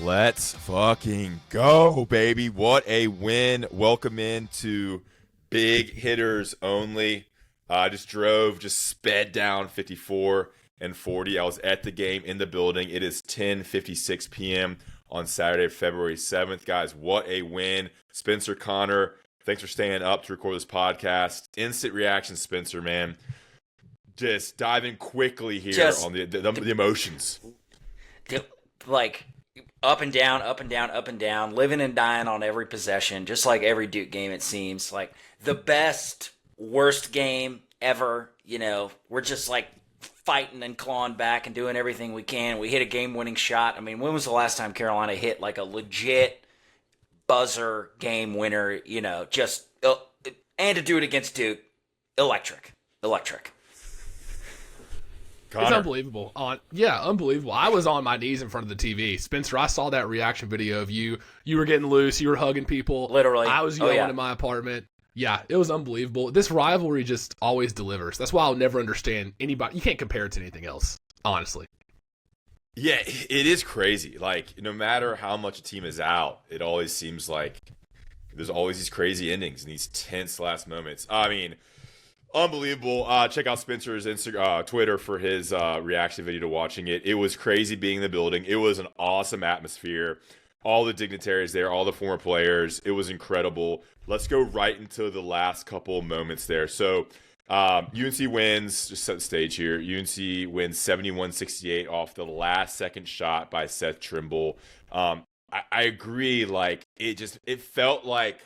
Let's fucking go, baby. What a win. Welcome into Big Hitters Only. Just sped down 54 and 40. I was at the game in the building. It is 10:56 p.m. on Saturday, February 7th. Guys, what a win. Spenser, Connor, thanks for staying up to record this podcast. Instant reaction, Spenser, man. Just diving quickly here on the emotions. Like, up and down, up and down, up and down, living and dying on every possession, just like every Duke game, it seems. Like, the best, worst game ever. You know, we're just, like, fighting and clawing back and doing everything we can. We hit a game-winning shot. I mean, when was the last time Carolina hit, like, a legit buzzer game winner, you know, and to do it against Duke, electric. Connor. It's unbelievable. Unbelievable. I was on my knees in front of the TV. Spenser, I saw that reaction video of you. You were getting loose. You were hugging people. Literally. I was yelling in my apartment. Yeah, it was unbelievable. This rivalry just always delivers. That's why I'll never understand anybody. You can't compare it to anything else, honestly. Yeah, it is crazy. Like, no matter how much a team is out, it always seems like there's always these crazy endings and these tense last moments. I mean, unbelievable. Check out Spencer's Twitter for his reaction video to watching it. It was crazy being in the building. It was an awesome atmosphere. All the dignitaries there, all the former players. It was incredible. Let's go right into the last couple moments there. So UNC wins, just set the stage here. UNC wins 71-68 off the last second shot by Seth Trimble. I agree. Like, it felt like,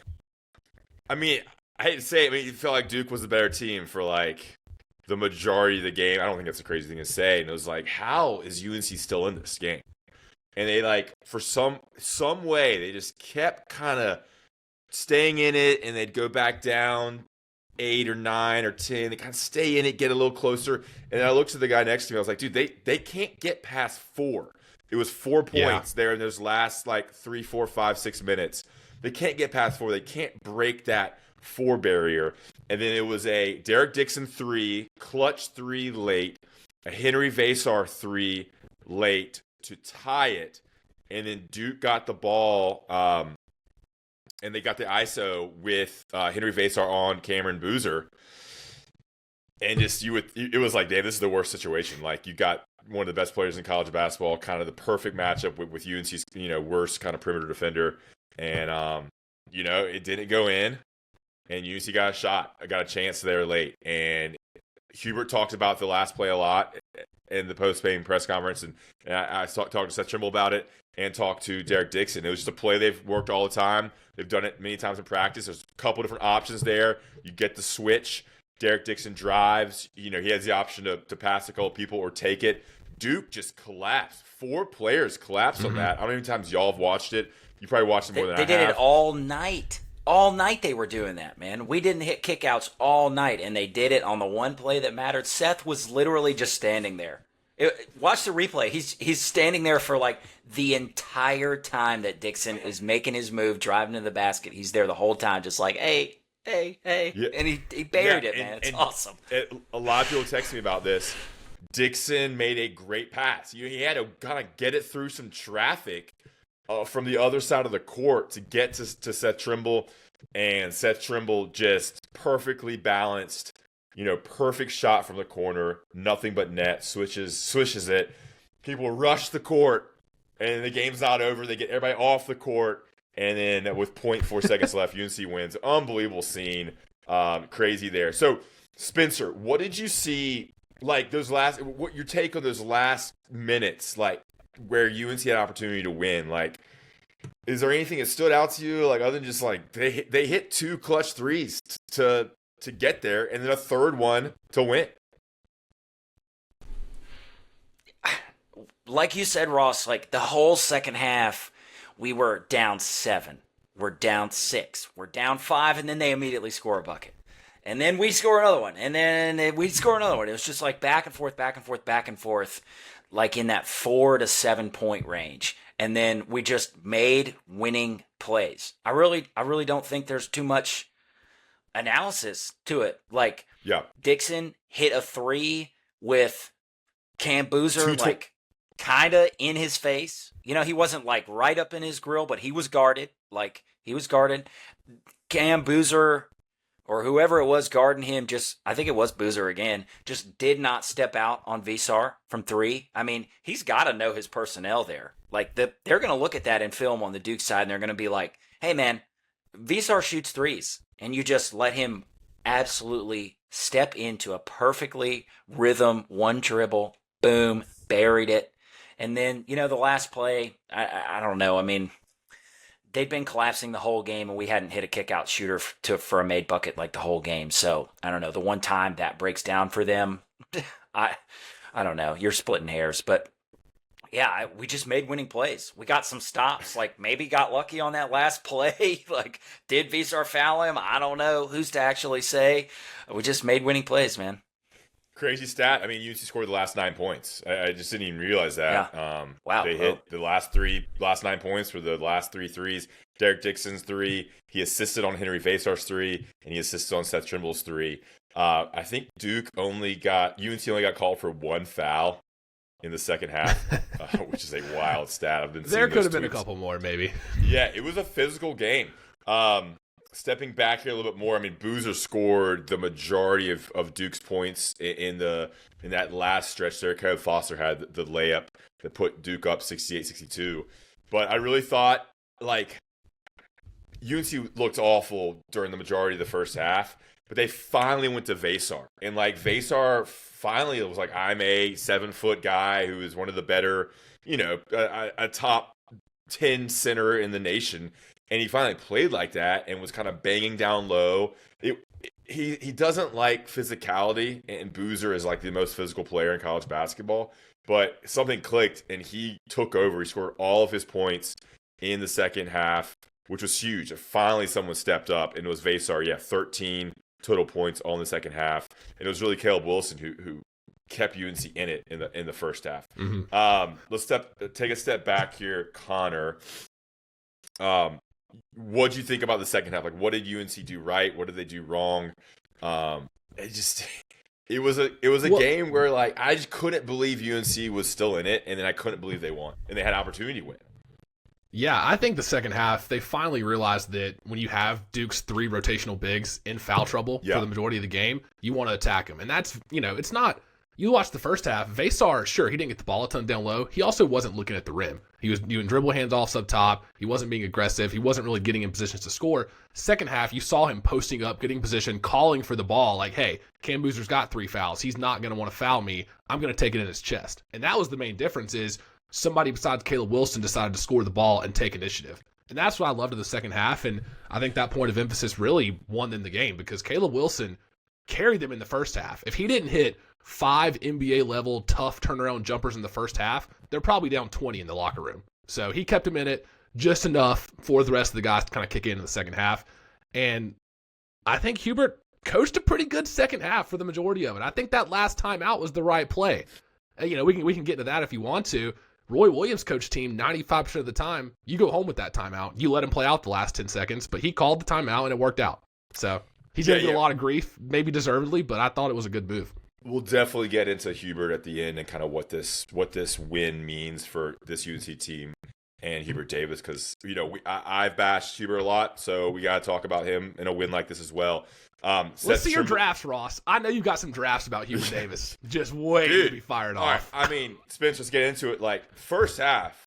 I hate to say it, it felt like Duke was the better team for, like, the majority of the game. I don't think that's a crazy thing to say. And it was like, how is UNC still in this game? And they, like, for some way, they just kept kind of staying in it, and they'd go back down 8 or 9 or 10. They kind of stay in it, get a little closer. And I looked to the guy next to me. I was like, dude, they can't get past 4. It was 4 points there in those last, like, 3, 4, 5, 6 minutes. They can't get past 4. They can't break that 4 barrier. And then it was a Derek Dixon 3, clutch 3 late, a Henry Vasar 3 late to tie it. And then Duke got the ball, and they got the ISO with Henry Vasar on Cameron Boozer. And it was like, damn, this is the worst situation. Like, you got one of the best players in college basketball, kind of the perfect matchup with UNC's, worst kind of perimeter defender. And, it didn't go in. And UNC got a chance there late. And Hubert talked about the last play a lot in the post-game press conference. And I talked to Seth Trimble about it and talked to Derek Dixon. It was just a play they've worked all the time. They've done it many times in practice. There's a couple different options there. You get the switch. Derek Dixon drives. He has the option to pass a couple people or take it. Duke just collapsed. 4 players collapsed on that. How many times y'all have watched it? You probably watched it more than I have. They did it all night. All night they were doing that, man. We didn't hit kickouts all night, and they did it on the one play that mattered. Seth was literally just standing there. Watch the replay. He's standing there for, like, the entire time that Dixon is making his move, driving to the basket. He's there the whole time, just like, hey. Yeah. And he buried it, man. It's awesome. A lot of people text me about this. Dixon made a great pass. He had to kind of get it through some traffic from the other side of the court to get to Seth Trimble. And Seth Trimble just perfectly balanced, perfect shot from the corner, nothing but net, swishes it. People rush the court, and the game's not over. They get everybody off the court, and then with 0.4 seconds left, UNC wins. Unbelievable scene. Crazy there. So, Spenser, what did you see, like, what your take on those last minutes, like, where UNC had an opportunity to win? Like, is there anything that stood out to you, like, other than just, like, they hit 2 clutch threes to get there, and then a third one to win? Like you said, Ross, like, the whole second half, we were down 7. We're down 6. We're down 5, and then they immediately score a bucket. And then we score another one, and then we score another one. It was just like back and forth, like in that 4 to 7 point range. And then we just made winning plays. I really don't think there's too much analysis to it. Like, yeah, Dixon hit a 3 with Cam Boozer, kind of in his face. You know, he wasn't like right up in his grill, but he was guarded. Like, he was guarded. Cam Boozer or whoever it was guarding him, I think it was Boozer again, just did not step out on Visar from 3. I mean, he's got to know his personnel there. Like, they're going to look at that in film on the Duke side, and they're going to be like, hey, man, Visar shoots threes, and you just let him absolutely step into a perfectly rhythm, one dribble, boom, buried it. And then, you know, the last play, I don't know. I mean, they'd been collapsing the whole game, and we hadn't hit a kick-out shooter for a made bucket like the whole game. So, I don't know. The one time that breaks down for them, I don't know. You're splitting hairs. But, yeah, we just made winning plays. We got some stops. Like, maybe got lucky on that last play. Like, did Visar foul him? I don't know. Who's to actually say? We just made winning plays, man. Crazy stat. I mean, UNC scored the last 9 points. I just didn't even realize that. Yeah. Wow. They hit the last 9 points for the last 3 threes. Derek Dixon's 3. He assisted on Henry Vasar's 3, and he assisted on Seth Trimble's 3. I think UNC only got called for 1 foul in the second half, which is a wild stat. I've been seeing there could have those been a tweets. couple more, maybe. Yeah, it was a physical game. Stepping back here a little bit more, I mean, Boozer scored the majority of Duke's points in that last stretch there. Caleb Foster had the layup that put Duke up 68-62. But I really thought, like, UNC looked awful during the majority of the first half, but they finally went to Vasar. And, like, Vasar finally was like, I'm a 7-foot guy who is one of the better, you know, a top 10 center in the nation. And he finally played like that and was kind of banging down low. He doesn't like physicality, and Boozer is like the most physical player in college basketball. But something clicked, and he took over. He scored all of his points in the second half, which was huge. Finally, someone stepped up, and it was Vasar. 13 total points all in the second half. And it was really Caleb Wilson who kept UNC in it in the first half. Mm-hmm. Let's take a step back here, Connor. What'd you think about the second half? Like, what did UNC do right? What did they do wrong? It was a game where, like, I just couldn't believe UNC was still in it, and then I couldn't believe they won, and they had an opportunity to win. Yeah, I think the second half, they finally realized that when you have Duke's 3 rotational bigs in foul trouble for the majority of the game, you want to attack them. And that's, you know, it's not, you watch the first half, Vasar, sure, he didn't get the ball a ton down low. He also wasn't looking at the rim. He was doing dribble handoffs up top. He wasn't being aggressive. He wasn't really getting in positions to score. Second half, you saw him posting up, getting position, calling for the ball, like, hey, Cam Boozer's got 3 fouls. He's not going to want to foul me. I'm going to take it in his chest. And that was the main difference, is somebody besides Caleb Wilson decided to score the ball and take initiative. And that's what I loved in the second half. And I think that point of emphasis really won them the game, because Caleb Wilson carried them in the first half. If he didn't hit 5 NBA level tough turnaround jumpers in the first half, they're probably down 20 in the locker room. So he kept them in it just enough for the rest of the guys to kind of kick in the second half. And I think Hubert coached a pretty good second half for the majority of it. I think that last timeout was the right play. You know, we can get into that if you want to. Roy Williams coached team 95% of the time. You go home with that timeout. You let him play out the last 10 seconds, but he called the timeout and it worked out. So he's going to get a lot of grief, maybe deservedly, but I thought it was a good move. We'll definitely get into Hubert at the end and kind of what this win means for this UNC team and Hubert Davis, because, you know, I've bashed Hubert a lot, so we got to talk about him in a win like this as well. Let's see your drafts, Ross. I know you got some drafts about Hubert Davis. Just waiting to be fired off. Right. I mean, Spenser, let's get into it. Like, first half,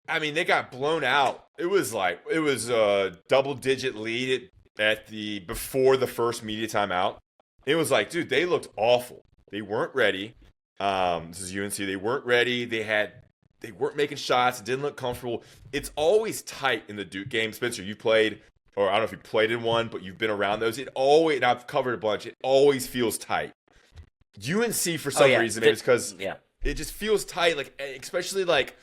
I mean, they got blown out. It was a double-digit lead before the first media timeout. It was like, dude, they looked awful. They weren't ready. This is UNC. They weren't ready. They weren't making shots. It didn't look comfortable. It's always tight in the Duke game. Spenser, you played, or I don't know if you played in one, but you've been around those. And I've covered a bunch. It always feels tight. UNC, for some reason, it's because it just feels tight. Like, especially like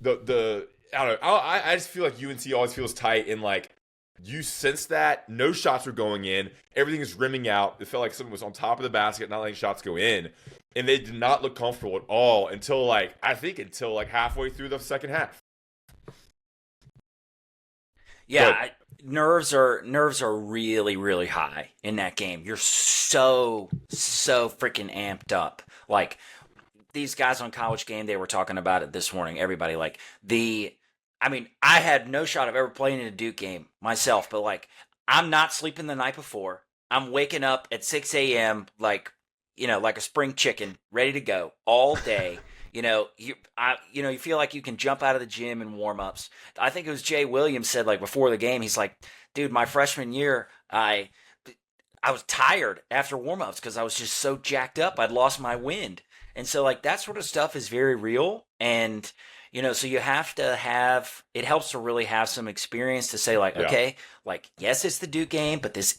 the I don't know. I just feel like UNC always feels tight, and like, you sense that no shots were going in. Everything is rimming out. It felt like someone was on top of the basket, not letting shots go in. And they did not look comfortable at all until halfway through the second half. Yeah, nerves are really, really high in that game. You're so freaking amped up. Like, these guys on College Game Day were talking about it this morning. Everybody, like, I had no shot of ever playing in a Duke game myself, but like, I'm not sleeping the night before. I'm waking up at 6 a.m. like a spring chicken, ready to go all day. You feel like you can jump out of the gym in warm-ups. I think it was Jay Williams said, like, before the game, he's like, dude, my freshman year, I was tired after warm-ups because I was just so jacked up. I'd lost my wind. And so, like, that sort of stuff is very real. And, so you have to it helps to really have some experience to say, like, okay, like, yes, it's the Duke game, but it's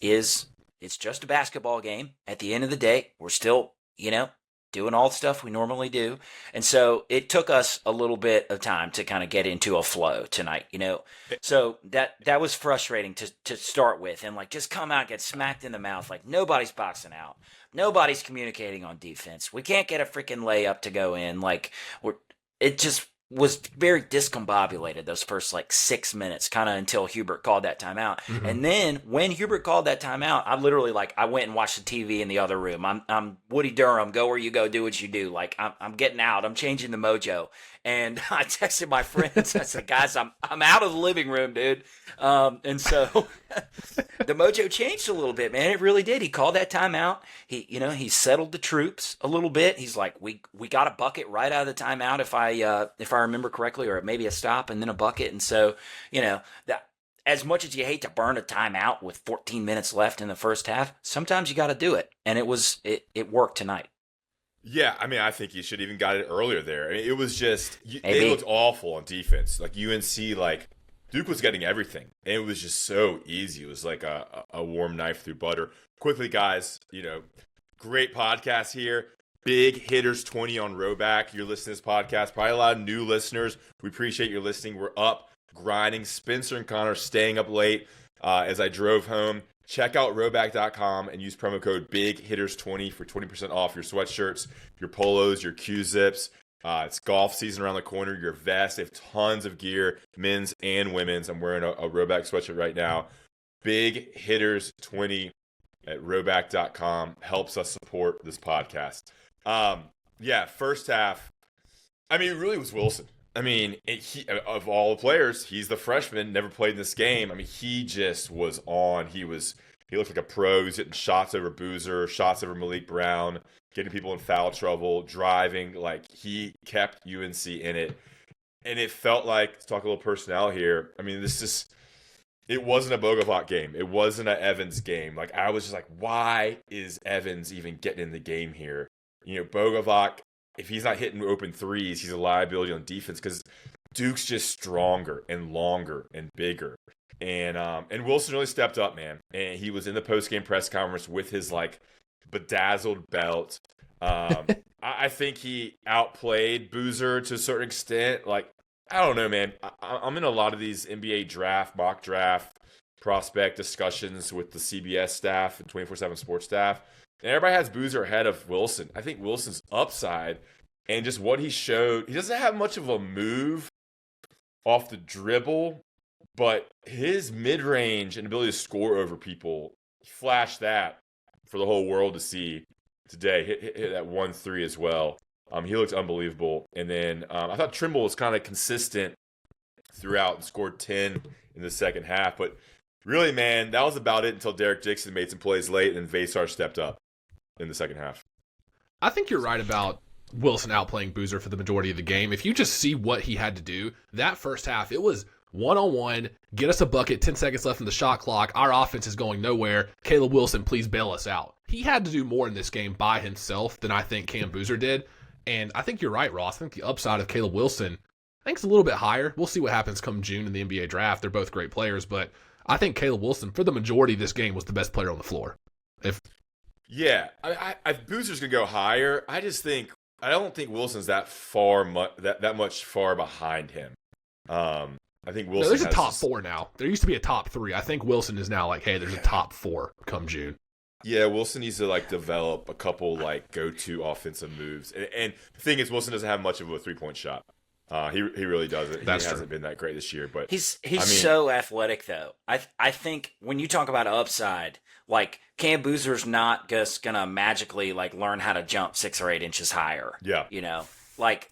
just a basketball game. At the end of the day, we're still, doing all the stuff we normally do. And so it took us a little bit of time to kind of get into a flow tonight, So that was frustrating to start with, and like, just come out and get smacked in the mouth. Like, nobody's boxing out. Nobody's communicating on defense. We can't get a freaking layup to go in. Like, it just was very discombobulated those first like 6 minutes, kind of until Hubert called that timeout. Mm-hmm. And then when Hubert called that timeout, I literally I went and watched the TV in the other room. I'm Woody Durham. Go where you go, do what you do. Like, I'm getting out. I'm changing the mojo. And I texted my friends. I said, guys, I'm out of the living room, dude. And so the mojo changed a little bit, man. It really did. He called that timeout. He settled the troops a little bit. He's like, we got a bucket right out of the timeout, if I remember correctly, or maybe a stop and then a bucket. And so, that, as much as you hate to burn a timeout with 14 minutes left in the first half, sometimes you got to do it. And it worked tonight. Yeah, I think you should even got it earlier there. It was just, they looked awful on defense. Like, UNC, like, Duke was getting everything. And it was just so easy. It was like a warm knife through butter. Quickly, guys, great podcast here. Big Hitters 20 on Roback. You're listening to this podcast. Probably a lot of new listeners. We appreciate your listening. We're up, grinding. Spenser and Connor staying up late as I drove home. Check out Roback.com and use promo code BIGHitters20 for 20% off your sweatshirts, your polos, your Q-zips. It's golf season around the corner. Your vest. They have tons of gear, men's and women's. I'm wearing a Roback sweatshirt right now. Big Hitters 20 at Roback.com helps us support this podcast. First half, it really was Wilson. Of all the players, he's the freshman, never played in this game. He just was on. He looked like a pro. He was hitting shots over Boozer, shots over Malik Brown, getting people in foul trouble, driving. Like, he kept UNC in it. And it felt like, let's talk a little personnel here. It wasn't a Bogavant game. It wasn't an Evans game. Like, I was just like, why is Evans even getting in the game here? Bogavant, if he's not hitting open threes, he's a liability on defense because Duke's just stronger and longer and bigger. And Wilson really stepped up, man. And he was in the post-game press conference with his, like, bedazzled belt. I think he outplayed Boozer to a certain extent. Like, I don't know, man. I'm in a lot of these NBA mock draft prospect discussions with the CBS staff and 24/7 sports staff. And everybody has Boozer ahead of Wilson. I think Wilson's upside and just what he showed, he doesn't have much of a move off the dribble, but his mid-range and ability to score over people, he flashed that for the whole world to see today. Hit that 1-3 as well. He looked unbelievable. And then I thought Trimble was kind of consistent throughout and scored 10 in the second half. But really, man, that was about it until Derek Dixon made some plays late and Vasar stepped up in the second half. I think you're right about Wilson outplaying Boozer for the majority of the game. If you just see what he had to do, that first half, it was one-on-one, get us a bucket, 10 seconds left in the shot clock, our offense is going nowhere, Caleb Wilson, please bail us out. He had to do more in this game by himself than I think Cam Boozer did, and I think you're right, Ross. I think the upside of Caleb Wilson, I think it's a little bit higher. We'll see what happens come June in the NBA draft. They're both great players, but I think Caleb Wilson, for the majority of this game, was the best player on the floor. Yeah, Boozer's gonna go higher. I don't think Wilson's that much far behind him. I think Wilson. There's a top 4 now. There used to be a top 3. I think Wilson is now like, hey, there's a top 4 come June. Yeah, Wilson needs to develop a couple go-to offensive moves. And the thing is, Wilson doesn't have much of a 3-point shot. He really doesn't. He hasn't been that great this year. But he's so athletic though. I think when you talk about upside, Like, Cam Boozer's not just going to magically, like, learn how to jump 6 or 8 inches higher. Yeah. You know? Like,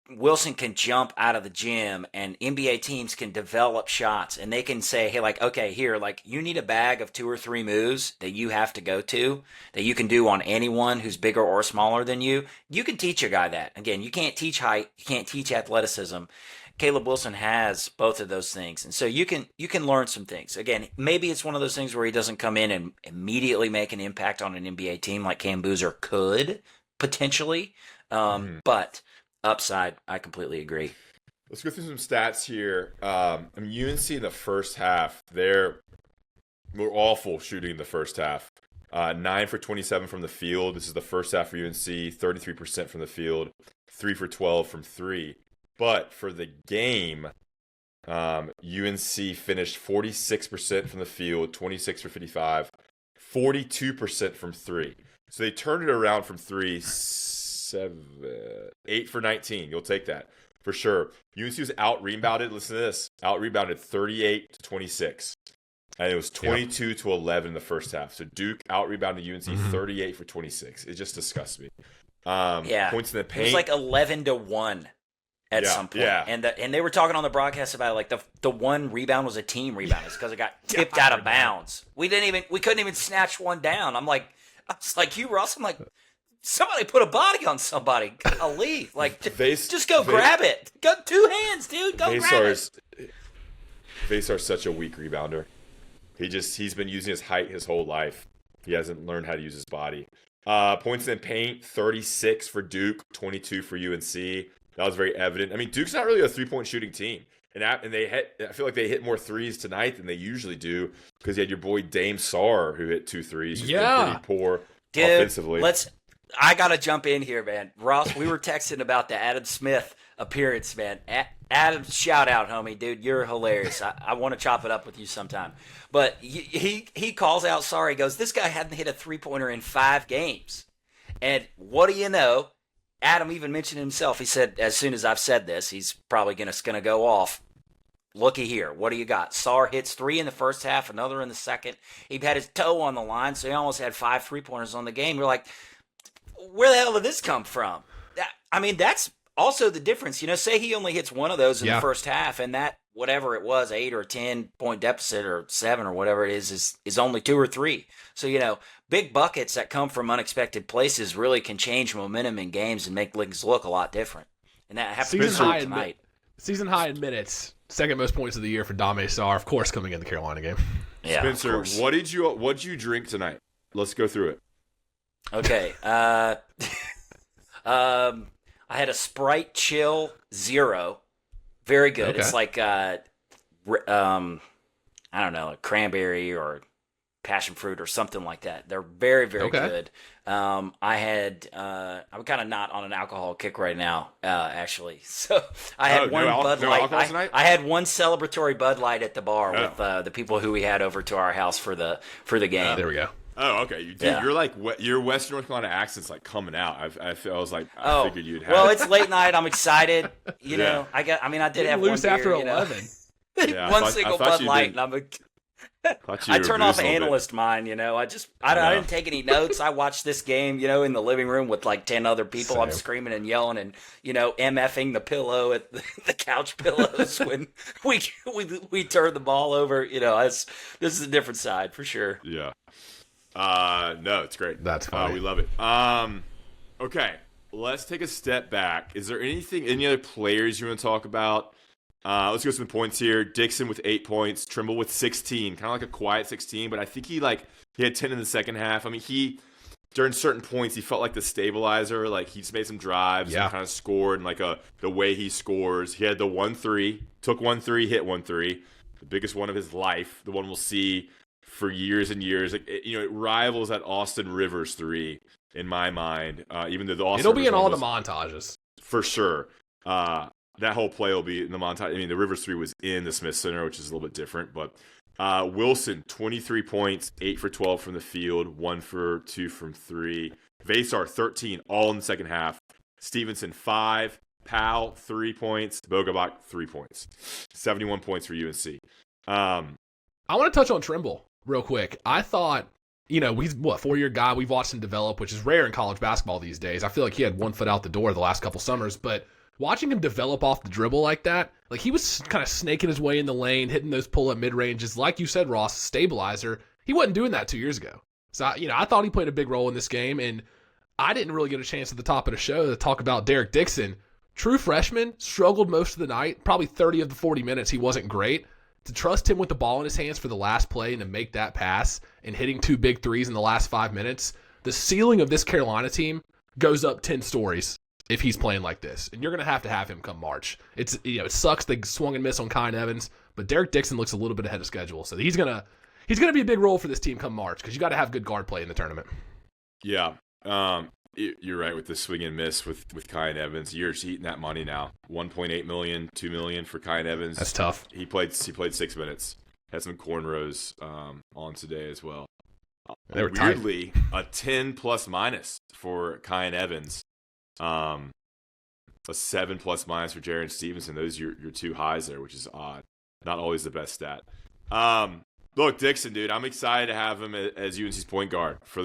Wilson can jump out of the gym, and NBA teams can develop shots, and they can say, hey, like, okay, here, like, you need a bag of 2 or 3 moves that you have to go to that you can do on anyone who's bigger or smaller than you. You can teach a guy that. Again, you can't teach height, you can't teach athleticism. Caleb Wilson has both of those things, and so you can learn some things. Again, maybe it's one of those things where he doesn't come in and immediately make an impact on an NBA team like Cam Boozer could potentially, but upside, I completely agree. Let's go through some stats here. UNC in the first half, were awful shooting in the first half. 9 for 27 from the field. This is the first half for UNC. 33% from the field. 3 for 12 from 3. But for the game, UNC finished 46% from the field, 26 for 55, 42% from 3. So they turned it around from 3. 8 for 19. You'll take that for sure. UNC was out-rebounded. Listen to this. Out-rebounded 38 to 26. And it was 22 to 11 in the first half. So Duke out-rebounded UNC 38 for 26. It just disgusts me. Points in the paint. It was like 11 to 1 at some point. Yeah. And they were talking on the broadcast about it, like the one rebound was a team rebound. It's because it got tipped out of bounds. We couldn't even snatch one down. I was like, you, Ross, I'm like, somebody put a body on somebody. Golly. Like, just go grab it. Go 2 hands, dude. Go grab it. Vesar's such a weak rebounder. He's been using his height his whole life. He hasn't learned how to use his body. Points in paint, 36 for Duke, 22 for UNC. That was very evident. I mean, Duke's not really a three-point shooting team. And I feel like they hit more threes tonight than they usually do because you had your boy Dame Sarr who hit 2 threes. He's been pretty poor offensively. I got to jump in here, man. Ross, we were texting about the Adam Smith appearance, man. Adam, shout out, homie. Dude, you're hilarious. I want to chop it up with you sometime. But he calls out Sarr. He goes, this guy hadn't hit a three-pointer in 5 games. And what do you know? Adam even mentioned himself. He said, as soon as I've said this, he's probably going to go off. Looky here. What do you got? Sarr hits 3 in the first half, another in the second. He had his toe on the line, so he almost had 5 three-pointers on the game. You're like, where the hell did this come from? That's also the difference. Say he only hits one of those in the first half, and that, whatever it was, 8 or 10 point deficit or 7 or whatever it is only 2 or 3. So, big buckets that come from unexpected places really can change momentum in games and make things look a lot different. And that happened tonight. Season high in minutes. Second most points of the year for Dame Sarr, of course, coming in the Carolina game. Yeah, Spencer, what did you drink tonight? Let's go through it. Okay. I had a Sprite Chill Zero. Very good. Okay. It's like I don't know, a cranberry or passion fruit or something like that. They're very, very good. I'm kind of not on an alcohol kick right now, actually. So I had Bud Light. I had one celebratory Bud Light at the bar with the people who we had over to our house for the game. There we go. Oh, okay. You're like your Western North Carolina accent's like coming out. I figured you'd have. Well, it's late night. I'm excited. You know, I did have one beer, after 11. One single Bud Light, and I turn off analyst mind. I didn't take any notes. I watched this game, in the living room with like 10 other people. Same. I'm screaming and yelling and MFing the pillow at the couch pillows when we turn the ball over. This is a different side for sure. Yeah. No, it's great. That's fine. We love it. Okay, let's take a step back. Is there any other players you want to talk about? Let's go some points here. Dixon with 8 points, Trimble with 16, kind of like a quiet 16, but I think he had 10 in the second half. I mean, during certain points, he felt like the stabilizer. Like he just made some drives and kind of scored, and like the way he scores. He had the 1-3, took 1-3, hit 1-3, the biggest one of his life. The one we'll see for years and years. It rivals that Austin Rivers 3 in my mind. Even though it'll be in all the montages for sure. That whole play will be in the montage. I mean, the Rivers 3 was in the Smith Center, which is a little bit different. But Wilson, 23 points, 8 for 12 from the field, 1 for 2 from 3. Vesar, 13, all in the second half. Stevenson, 5. Powell, 3 points. Bogabach, 3 points. 71 points for UNC. I want to touch on Trimble real quick. I thought he's 4-year guy. We've watched him develop, which is rare in college basketball these days. I feel like he had 1 foot out the door the last couple summers, but watching him develop off the dribble like that, like he was kind of snaking his way in the lane, hitting those pull-up mid-ranges, like you said, Ross, stabilizer. He wasn't doing that 2 years ago. So, I thought he played a big role in this game, and I didn't really get a chance at the top of the show to talk about Derek Dixon. True freshman, struggled most of the night. Probably 30 of the 40 minutes he wasn't great. To trust him with the ball in his hands for the last play and to make that pass and hitting 2 big threes in the last 5 minutes, the ceiling of this Carolina team goes up 10 stories if he's playing like this. And you're going to have him come March. It sucks they swung and missed on Kyan Evans, but Derek Dixon looks a little bit ahead of schedule. So he's going to be a big role for this team come March because you got to have good guard play in the tournament. Yeah. You're right with the swing and miss with Kyan Evans. You're eating that money now. $1.8 million, $2 million for Kyan Evans. That's tough. He played 6 minutes. Had some cornrows on today as well. They were weirdly tight. A 10 plus minus for Kyan Evans. A 7 plus minus for Jaren Stevenson. Those are your 2 highs there, which is odd. Not always the best stat. Look, Dixon, dude, I'm excited to have him as UNC's point guard for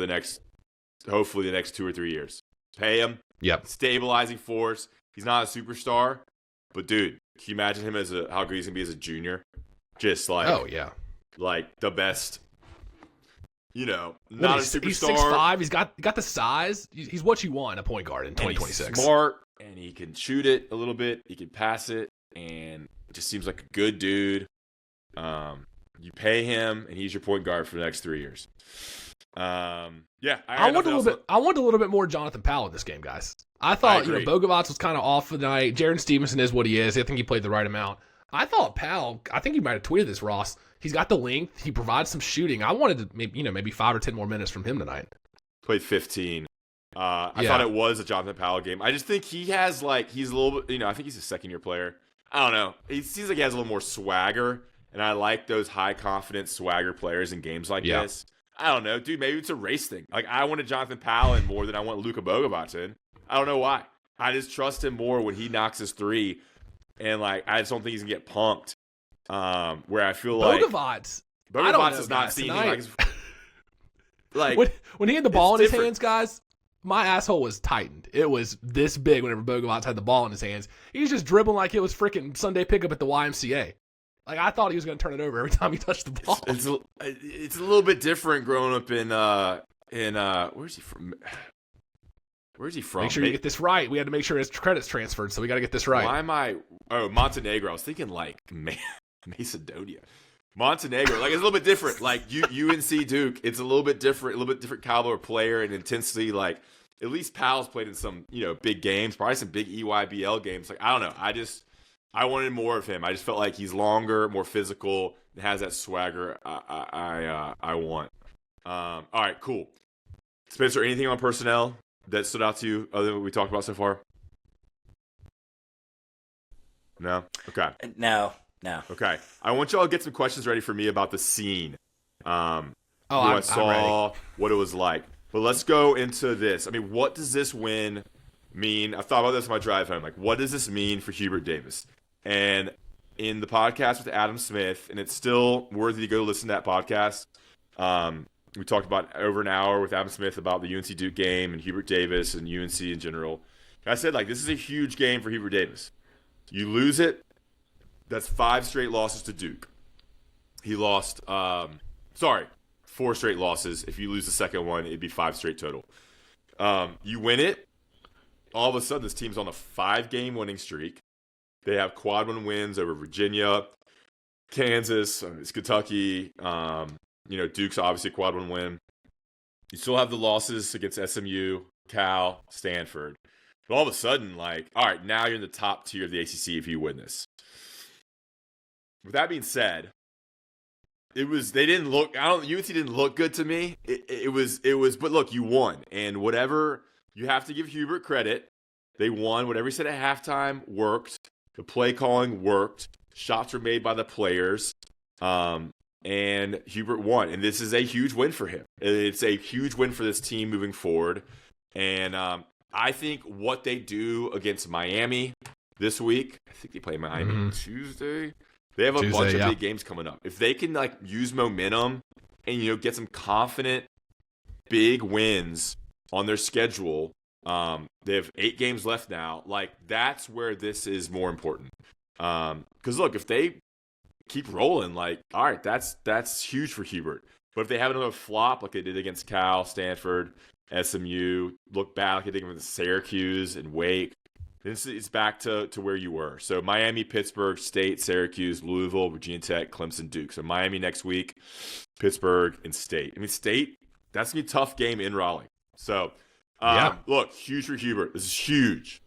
hopefully the next 2 or 3 years. Pay him. Yep. Stabilizing force. He's not a superstar, but dude, can you imagine him how good he's gonna be as a junior? Just like, oh yeah, like the best. Not a superstar. He's 6'5". He's got the size. He's what you want in a point guard in 2026. He's smart, and he can shoot it a little bit. He can pass it, and it just seems like a good dude. You pay him, and he's your point guard for the next 3 years. Yeah, I want a little bit more Jonathan Powell in this game, guys. I thought Bogovac was kind of off for the night. Jaren Stevenson is what he is. I think he played the right amount. I thought Powell. I think you might have tweeted this, Ross. He's got the length. He provides some shooting. I wanted to maybe 5 or 10 more minutes from him tonight. Played 15. I thought it was a Jonathan Powell game. I just think he has he's a little bit. I think he's a second-year player. I don't know. He seems like he has a little more swagger, and I like those high-confidence swagger players in games like this. I don't know, dude. Maybe it's a race thing. Like, I wanted Jonathan Powell in more than I want Luka Bogovac in. I don't know why. I just trust him more when he knocks his 3. And, I just don't think he's going to get punked. Where I feel like Bogovac is not seeing him when he had the ball in his hands, guys, my asshole was tightened. It was this big whenever Bogovac had the ball in his hands. He was just dribbling like it was freaking Sunday pickup at the YMCA. I thought he was going to turn it over every time he touched the ball. It's a little bit different growing up in where's he from? Where's he from? Make sure you get this right. We had to make sure his credit's transferred, so we got to get this right. Why am I? Oh, Montenegro. I was thinking Macedonia. Montenegro. It's a little bit different. UNC Duke. It's a little bit different caliber of player and intensity. At least Powell's played in some big games, probably some big EYBL games. I don't know. I wanted more of him. I just felt like he's longer, more physical, and has that swagger I want. All right, cool. Spenser, anything on personnel that stood out to you other than what we talked about so far? No? Okay. No. Okay. I want y'all to get some questions ready for me about the scene. I saw, what it was like. But let's go into this. What does this win mean? I thought about this on my drive home. What does this mean for Hubert Davis? And in the podcast with Adam Smith, and it's still worthy to go listen to that podcast. We talked about over an hour with Adam Smith about the UNC Duke game and Hubert Davis and UNC in general. And I said, this is a huge game for Hubert Davis. You lose it, that's 5 straight losses to Duke. He lost, 4 straight losses. If you lose the second one, it'd be 5 straight total. You win it, all of a sudden this team's on a 5-game winning streak. They have quad 1 wins over Virginia, Kansas, it's Kentucky. Duke's obviously a quad 1 win. You still have the losses against SMU, Cal, Stanford. But all of a sudden, all right, now you're in the top tier of the ACC if you win this. With that being said, UNC didn't look good to me. It was, but look, you won. And whatever, you have to give Hubert credit. They won. Whatever he said at halftime worked. The play calling worked. Shots were made by the players. And Hubert won. And this is a huge win for him. It's a huge win for this team moving forward. And I think what they do against Miami this week, I think they play Miami Tuesday. They have a bunch of big games coming up. If they can use momentum and get some confident big wins on their schedule. They have 8 games left now. Like, that's where this is more important. Because look, if they keep rolling, like, all right, that's huge for Hubert. But if they have another flop like they did against Cal, Stanford, SMU, look back like they did against Syracuse and Wake, it's back to where you were. So Miami, Pittsburgh, State, Syracuse, Louisville, Virginia Tech, Clemson, Duke. So Miami next week, Pittsburgh, and State. I mean, State, that's going to be a tough game in Raleigh. So, look, huge for Hubert. This is huge.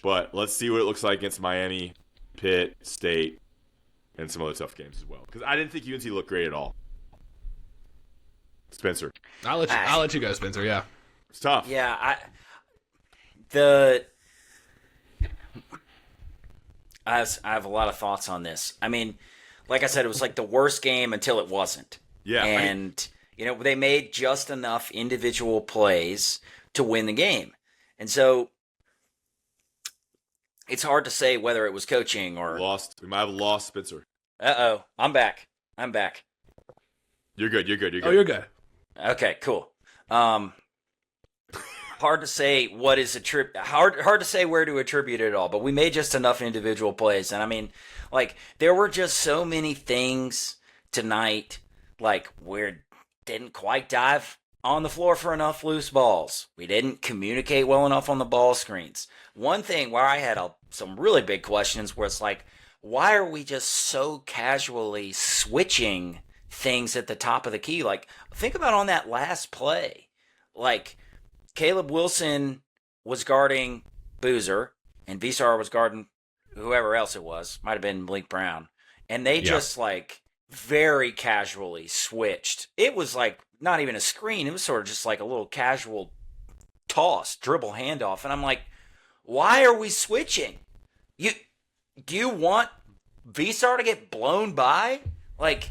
But let's see what it looks like against Miami, Pitt, State, and some other tough games as well. Because I didn't think UNC looked great at all. Spenser. I'll let you go, Spenser, yeah. It's tough. Yeah, I have a lot of thoughts on this. I mean, like I said, it was like the worst game until it wasn't. Yeah. And, they made just enough individual plays to win the game. And so it's hard to say whether it was coaching or... We might have lost Spenser. Uh-oh. I'm back. You're good. Oh, you're good. Okay, cool. Hard to say what is hard to say where to attribute it all, but we made just enough individual plays. And I mean, like, there were just so many things tonight, like, we didn't quite dive on the floor for enough loose balls. We didn't communicate well enough on the ball screens. One thing where I had some really big questions where it's like, why are we just so casually switching things at the top of the key? Like, think about on that last play. Like, Caleb Wilson was guarding Boozer, and Visar was guarding whoever else it was. Might have been Malik Brown. And they just, like, very casually switched. It was, like, not even a screen. It was sort of just like a little casual toss, dribble handoff. And I'm like, why are we switching? Do you want Visar to get blown by? Like...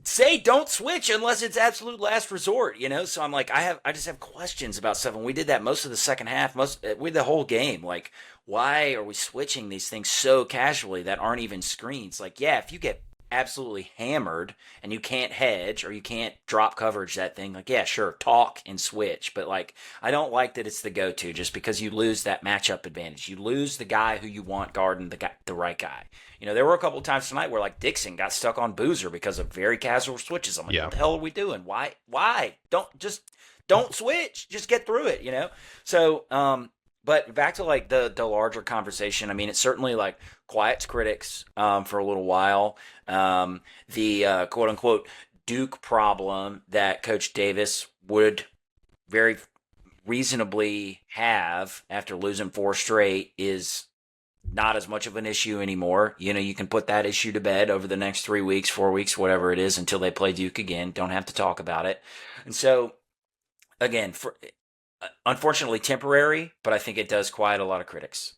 say don't switch unless it's absolute last resort, So I'm like, I just have questions about stuff, and we did that most of the second half, with the whole game. Like, why are we switching these things so casually that aren't even screens? Like, yeah, if you get absolutely hammered and you can't hedge or you can't drop coverage that thing, like, yeah, sure, talk and switch. But, like, I don't like that it's the go-to just because you lose that matchup advantage. You lose the guy who you want guarding the right guy. There were a couple of times tonight where, like, Dixon got stuck on Boozer because of very casual switches. I'm like, what the hell are we doing? Why? Don't switch. Just get through it, So, but back to, like, the larger conversation. I mean, it's certainly, like, quiets critics for a little while. The quote-unquote Duke problem that Coach Davis would very reasonably have after losing 4 straight is not as much of an issue anymore. You can put that issue to bed over the next 3 weeks, 4 weeks, whatever it is, until they play Duke again. Don't have to talk about it. And so, again, unfortunately temporary, but I think it does quiet a lot of critics.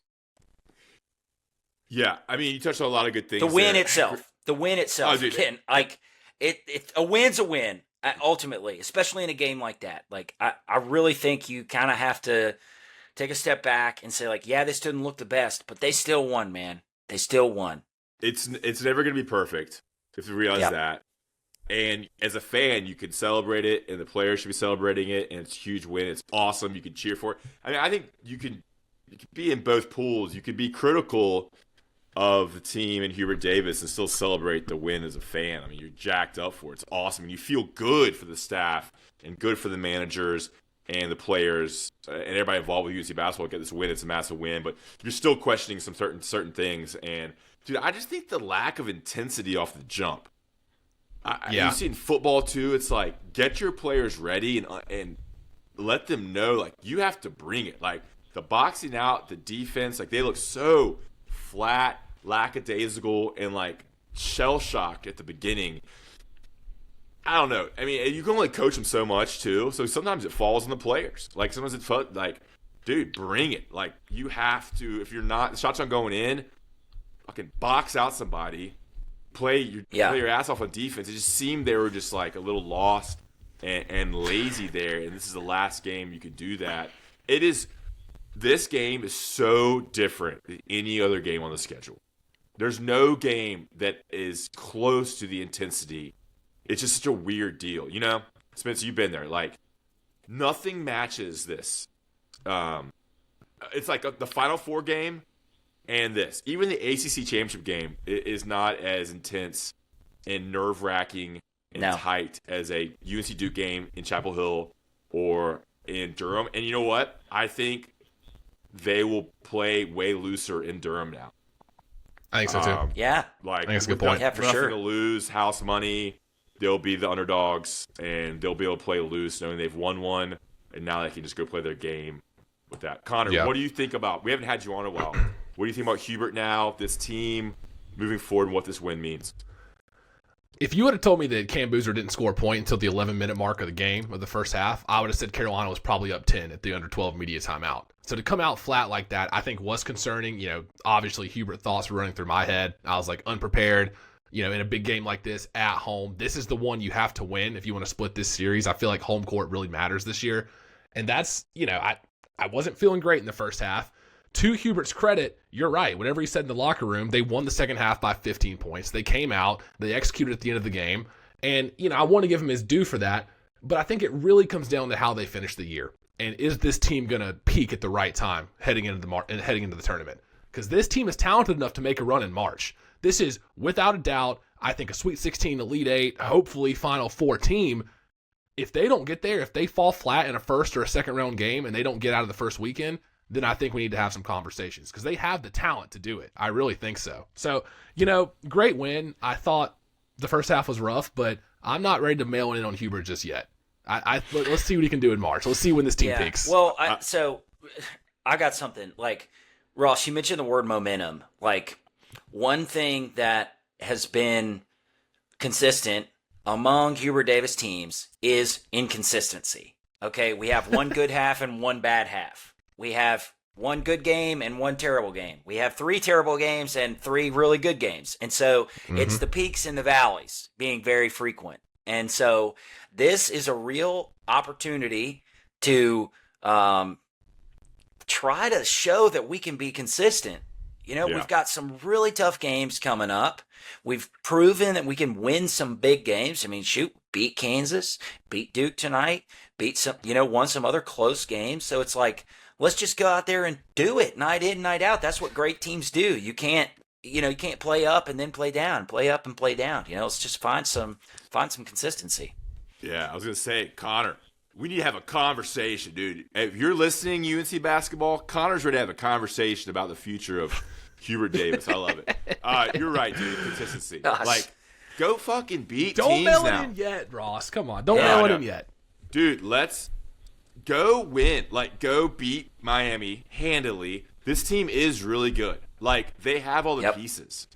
Yeah, I mean, you touched on a lot of good things. The win itself, again, like, a win's a win, ultimately, especially in a game like that. Like, I really think you kind of have to take a step back and say, like, yeah, this didn't look the best, but they still won, man. They still won. It's never going to be perfect. You have to realize that. And as a fan, you can celebrate it, and the players should be celebrating it, and it's a huge win. It's awesome. You can cheer for it. I mean, I think you can be in both pools. You could be critical of the team and Hubert Davis and still celebrate the win as a fan. I mean, you're jacked up for it. It's awesome. And you feel good for the staff and good for the managers and the players and everybody involved with UNC basketball get this win. It's a massive win, but you're still questioning some certain things. And, dude, I just think the lack of intensity off the jump. You see in football, too, it's like, get your players ready and let them know, like, you have to bring it. Like, the boxing out, the defense, like, they look so flat, lackadaisical, and, like, shell-shocked at the beginning. I don't know. I mean, you can only coach them so much, too. So sometimes it falls on the players. Like, sometimes it's like, dude, bring it. Like, you have to, if you're not, the shots aren't going in, fucking box out somebody, play your ass off on defense. It just seemed they were just, like, a little lost and lazy there. And this is the last game you could do that. This game is so different than any other game on the schedule. There's no game that is close to the intensity it's just such a weird deal. You know, Spencer, you've been there. Like, nothing matches this. It's like the Final Four game and this. Even the ACC championship game is not as intense and nerve-wracking and tight as a UNC Duke game in Chapel Hill or in Durham. And you know what? I think they will play way looser in Durham now. I think so too. Yeah. Like, I think that's a good point. Yeah, for nothing sure. to lose, house money. They'll be the underdogs, and they'll be able to play loose knowing they've won one, and now they can just go play their game with that. Connor, what do you think about – we haven't had you on in a while. What do you think about Hubert now, this team, moving forward, and what this win means? If you would have told me that Cam Boozer didn't score a point until the 11-minute mark of the game of the first half, I would have said Carolina was probably up 10 at the under 12 media timeout. So to come out flat like that, I think was concerning. You know, obviously Hubert thoughts were running through my head. I was like unprepared. You know, in a big game like this at home, this is the one you have to win if you want to split this series. I feel like home court really matters this year. And that's, you know, I wasn't feeling great in the first half. To Hubert's credit, you're right. Whatever he said in the locker room, they won the second half by 15 points. They came out, they executed at the end of the game. And, you know, I want to give him his due for that. But I think it really comes down to how they finish the year. And is this team going to peak at the right time heading into the tournament? Because this team is talented enough to make a run in March. This is, without a doubt, I think a Sweet 16, Elite 8, hopefully Final Four team. If they don't get there, if they fall flat in a first or a second round game and they don't get out of the first weekend, then I think we need to have some conversations because they have the talent to do it. I really think so. So, you know, great win. I thought the first half was rough, but I'm not ready to mail in on Hubert just yet. Let's see what he can do in March. Let's see when this team peaks. Well, so I got something. Like, Ross, you mentioned the word momentum. Like, one thing that has been consistent among Hubert Davis teams is inconsistency. Okay, we have one good half and one bad half. We have one good game and one terrible game. We have 3 terrible games and 3 really good games. And so it's the peaks and the valleys being very frequent. And so this is a real opportunity to try to show that we can be consistent. You know, we've got some really tough games coming up. We've proven that we can win some big games. I mean, shoot, beat Kansas, beat Duke tonight, won some other close games. So it's like, let's just go out there and do it night in, night out. That's what great teams do. You can't play up and then play down, play up and play down. You know, let's just find some consistency. Yeah, I was going to say, Connor, we need to have a conversation, dude. If you're listening, UNC basketball, Connor's ready to have a conversation about the future of Hubert Davis. I love it. You're right, dude. Consistency. Gosh. Like, go fucking beat Don't teams mail now. it in yet, Ross. Come on. Don't mail it in yet. Dude, let's go win. Like, go beat Miami handily. This team is really good. Like, they have all the pieces.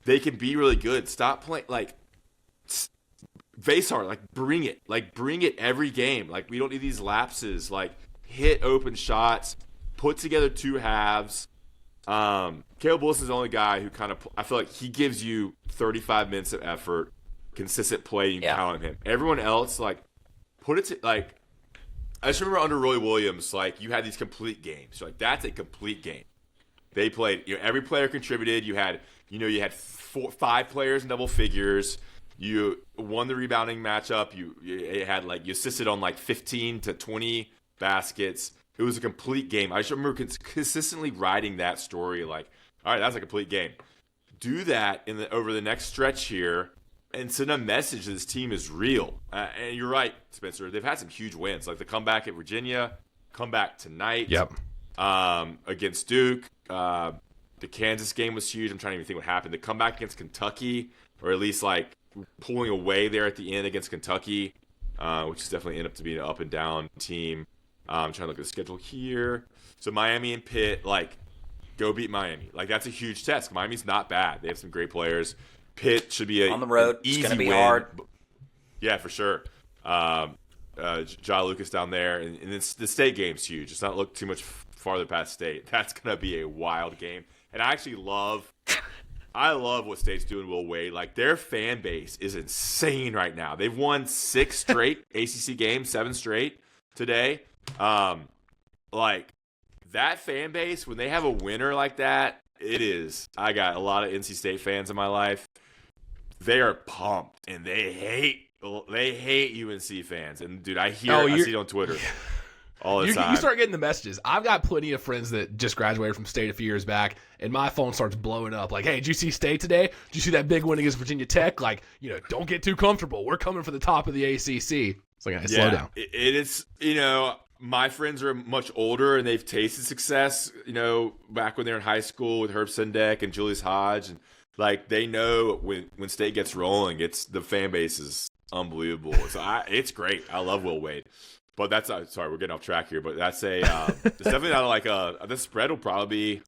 They can be really good. Stop playing. Like, Vasar, like, bring it. Like, bring it every game. Like, we don't need these lapses. Like, hit open shots. Put together 2 halves. Caleb Wilson's the only guy who kind of – I feel like he gives you 35 minutes of effort, consistent play, you can count on him. Everyone else, like, put it to – like, I just remember under Roy Williams, like, you had these complete games. You're like, that's a complete game. They played – every player contributed. You had 5 players in double figures. You won the rebounding matchup. You assisted on like 15 to 20 baskets. It was a complete game. I just remember consistently writing that story like, all right, that's a complete game. Do that over the next stretch here and send a message that this team is real. And you're right, Spencer. They've had some huge wins, like the comeback at Virginia, comeback tonight against Duke. The Kansas game was huge. I'm trying to even think what happened. The comeback against Kentucky, or at least like pulling away there at the end against Kentucky, which is definitely ended up to be an up and down team. I'm trying to look at the schedule here. So Miami and Pitt, like, go beat Miami. Like, that's a huge test. Miami's not bad. They have some great players. Pitt should be on the road. Easy it's going to be win. hard. Yeah, for sure. John Lucas down there, and the state game's huge. It's not look too much farther past state. That's going to be a wild game. And I actually love what State's doing. Will Wade, like, their fan base is insane right now. They've won 6 straight ACC games, 7 straight today. Like, that fan base, when they have a winner like that, it is. I got a lot of NC State fans in my life. They are pumped and they hate they hate UNC fans, and dude, I see it on Twitter all the time. You start getting the messages. I've got plenty of friends that just graduated from State a few years back, and my phone starts blowing up. Like, hey, did you see State today? Did you see that big win against Virginia Tech? Like, don't get too comfortable. We're coming for the top of the ACC. It's like, slow down. It is, my friends are much older, and they've tasted success, back when they're in high school with Herb Sendek and Julius Hodge. And, like, they know when State gets rolling, the fan base is unbelievable. So it's great. I love Will Wade. But that's sorry, we're getting off track here. But that's it's definitely not like the spread will probably be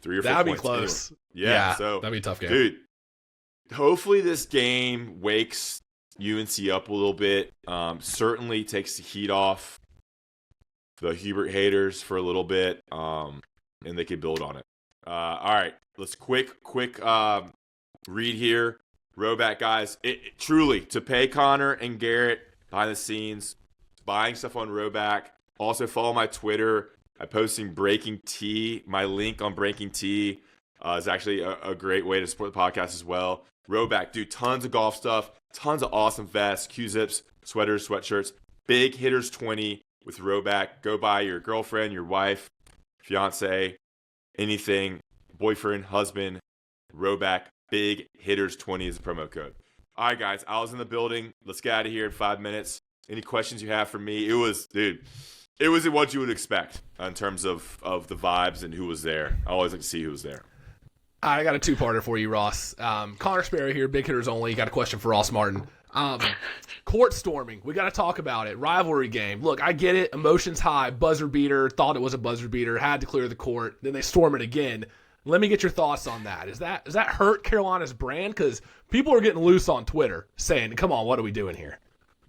3 or 4 points. That'd be close. Anyway. Yeah, so that'd be a tough game, dude. Hopefully this game wakes UNC up a little bit. Certainly takes the heat off the Hubert haters for a little bit, and they can build on it. All right, let's quick read here. Roback guys, truly to pay Connor and Garrett behind the scenes, buying stuff on Roback. Also follow my Twitter. I'm posting Breaking Tea. My link on Breaking Tea is actually a great way to support the podcast as well. Roback, dude, tons of golf stuff, tons of awesome vests, Q-zips, sweaters, sweatshirts. Big Hitters 20 with Roback. Go buy your girlfriend, your wife, fiance, anything, boyfriend, husband, Roback. Big Hitters 20 is the promo code. All right, guys, I was in the building. Let's get out of here in 5 minutes. Any questions you have for me? It was what you would expect in terms of the vibes and who was there. I always like to see who was there. I got a two-parter for you, Ross. Connor Sparrow here, Big Hitters Only. Got a question for Ross Martin. Court storming. We got to talk about it. Rivalry game. Look, I get it. Emotions high. Buzzer beater. Thought it was a buzzer beater. Had to clear the court. Then they storm it again. Let me get your thoughts on that. Does that hurt Carolina's brand? Because people are getting loose on Twitter saying, come on, what are we doing here?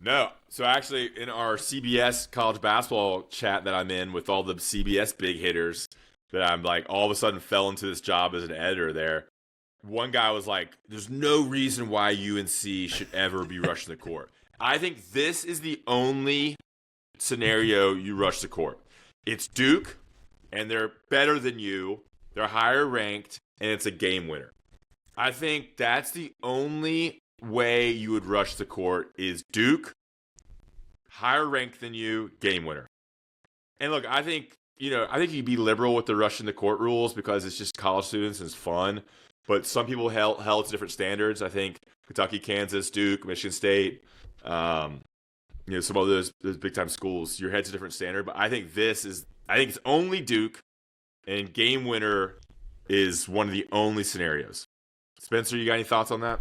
No. So actually, in our CBS college basketball chat that I'm in with all the CBS big hitters that I'm like all of a sudden fell into this job as an editor there, one guy was like, there's no reason why UNC should ever be rushing the court. I think this is the only scenario you rush the court. It's Duke, and they're better than you. They're higher ranked, and it's a game winner. I think that's the only way you would rush the court is Duke, higher ranked than you, game winner. And look, I think you'd be liberal with the rushing the court rules because it's just college students and it's fun. But some people held to different standards. I think Kentucky, Kansas, Duke, Michigan State, some of those big time schools, your head's a different standard. But I think it's only Duke. And game winner is one of the only scenarios. Spenser, you got any thoughts on that?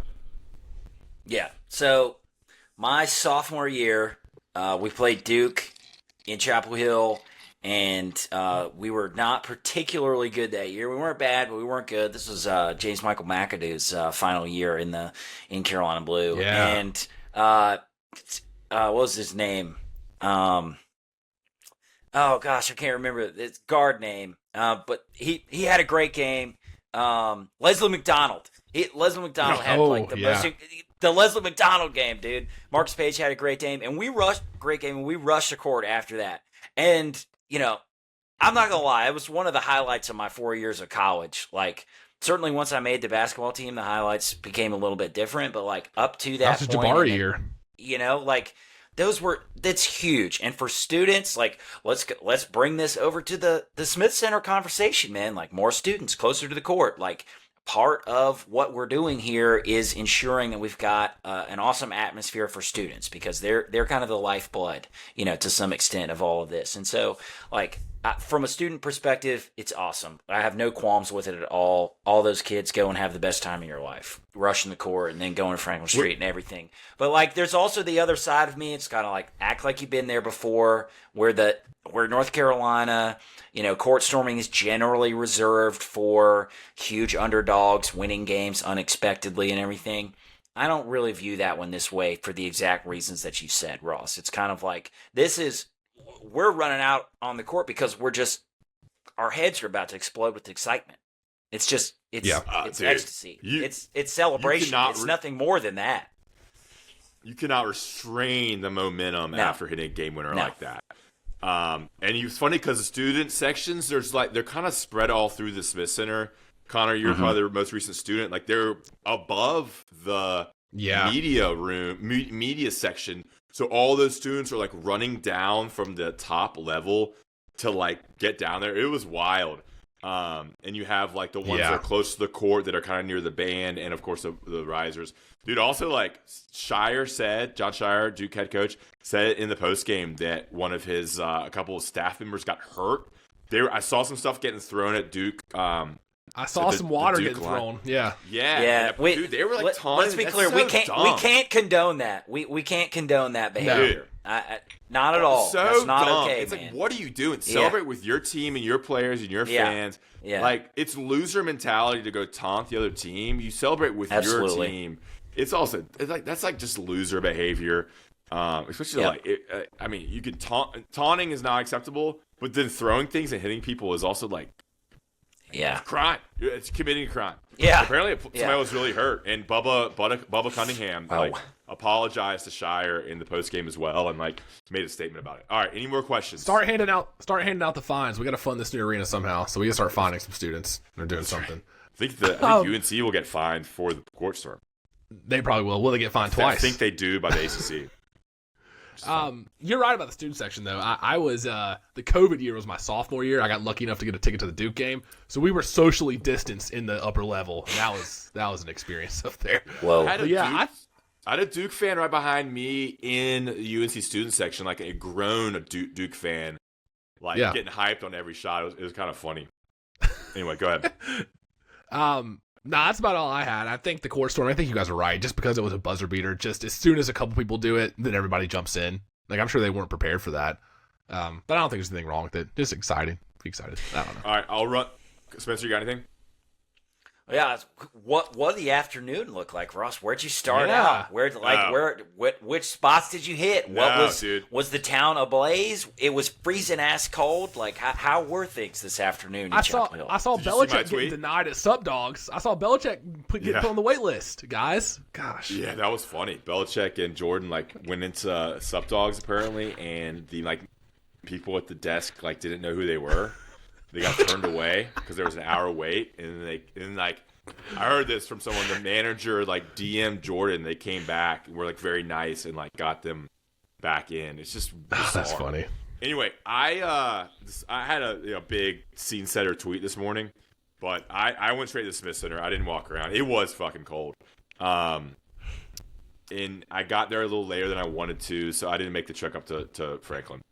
Yeah. So my sophomore year, we played Duke in Chapel Hill, and we were not particularly good that year. We weren't bad, but we weren't good. This was James Michael McAdoo's final year in Carolina Blue. Yeah. And what was his name? Oh gosh, I can't remember his guard name. But he had a great game. Leslie McDonald. Leslie McDonald had the Leslie McDonald game, dude. Marcus Page had a great game, and we rushed the court after that. And I'm not gonna lie, it was one of the highlights of my 4 years of college. Like, certainly once I made the basketball team, the highlights became a little bit different. But like up to that point, Jabari year. That's huge. And for students, like, let's bring this over to the Smith Center conversation, man. Like, more students closer to the court. Like, part of what we're doing here is ensuring that we've got an awesome atmosphere for students because they're kind of the lifeblood, to some extent of all of this. And so, like, from a student perspective, it's awesome. I have no qualms with it at all. All those kids go and have the best time in your life, rushing the court and then going to Franklin Street and everything. But like, there's also the other side of me. It's kind of like act like you've been there before, where North Carolina, court storming is generally reserved for huge underdogs winning games unexpectedly and everything. I don't really view that one this way for the exact reasons that you said, Ross. It's kind of like we're running out on the court because our heads are about to explode with excitement. It's ecstasy. It's celebration. It's nothing more than that. You cannot restrain the momentum after hitting a game winner like that. And it's funny because the student sections, they're kind of spread all through the Smith Center. Connor, you're probably the most recent student. Like, they're above the media section. So all those students are like running down from the top level to like get down there. It was wild. And you have like the ones that are close to the court that are kind of near the band, and of course the risers. Dude, also like John Shire, Duke head coach, said in the post game that one of his a couple of staff members got hurt. I saw some stuff getting thrown at Duke. I saw some water getting thrown. Yeah. Dude, they were like taunting. Let's be clear. We can't condone that. We can't condone that behavior. No. Not at all. So that's not dumb. okay, It's man. like, what are you doing? Celebrate with your team and your players and your fans. Yeah. Like, it's loser mentality to go taunt the other team. You celebrate with your team. It's like that's like just loser behavior. Especially I mean, you could taunting is not acceptable, but then throwing things and hitting people is also like crime. It's committing a crime. Yeah. Apparently somebody was really hurt, and Bubba Cunningham apologized to Shire in the post game as well, and like made a statement about it. All right, any more questions? Start handing out the fines. We got to fund this new arena somehow, so we got to start fining some students. They're doing something. I think UNC will get fined for the court storm. They probably will. Will they get fined twice? I think they do by the ACC. You're right about the student section, though. I was the COVID year was my sophomore year. I got lucky enough to get a ticket to the Duke game, so we were socially distanced in the upper level. And that was an experience up there. Whoa! I had a Duke fan right behind me in the UNC student section, like a grown Duke fan, getting hyped on every shot. It was kind of funny. Anyway, go ahead. That's about all I had. I think the court storm, I think you guys are right. Just because it was a buzzer beater, just as soon as a couple people do it, then everybody jumps in. Like, I'm sure they weren't prepared for that. But I don't think there's anything wrong with it. Just exciting. Be excited. I don't know. All right, I'll run. Spencer, you got anything? Yeah, what did the afternoon look like, Ross? Where'd you start out? Which spots did you hit? Was the town ablaze? It was freezing ass cold. Like how were things this afternoon? I saw Belichick getting denied at Sub Dogs. I saw Belichick get put on the wait list, guys. Gosh. Yeah, that was funny. Belichick and Jordan went into Sub Dogs apparently, and the people at the desk didn't know who they were. They got turned away because there was an hour wait, and I heard this from someone. The manager DM Jordan. They came back and were very nice and got them back in. It's just bizarre. That's funny. Anyway, I had a big scene setter tweet this morning, but I went straight to the Smith Center. I didn't walk around. It was fucking cold. And I got there a little later than I wanted to, so I didn't make the trek up to Franklin.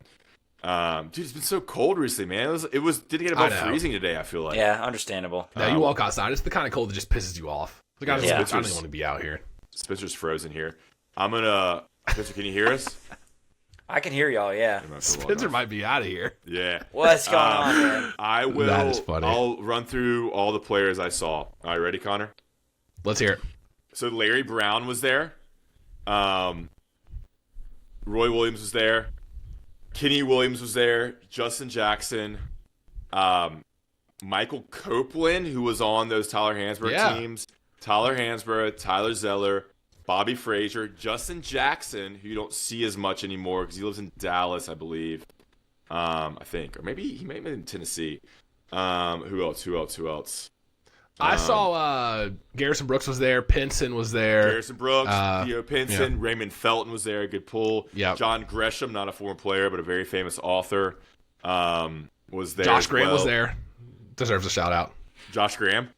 Dude, it's been so cold recently, man. It didn't get above freezing today, I feel like. Yeah, understandable. Now you walk outside, it's the kind of cold that just pisses you off. I don't even want to be out here. Spencer's frozen here. Spencer, can you hear us? I can hear y'all, yeah. Spencer might be out of here. Yeah. What's going on, man? I will. That is funny. I'll run through all the players I saw. All right, ready, Connor? Let's hear it. So Larry Brown was there. Roy Williams was there. Kenny Williams was there. Justin Jackson. Michael Copeland, who was on those Tyler Hansborough teams. Tyler Hansborough, Tyler Zeller, Bobby Frazier, Justin Jackson, who you don't see as much anymore because he lives in Dallas, I believe. I think. Or maybe he may have been in Tennessee. Who else? I saw Garrison Brooks was there. Pinson was there. Garrison Brooks, Theo Pinson, Raymond Felton was there. Good pull. Yep. John Gresham, not a former player, but a very famous author, was there. Josh Graham was there. Deserves a shout out. Josh Graham?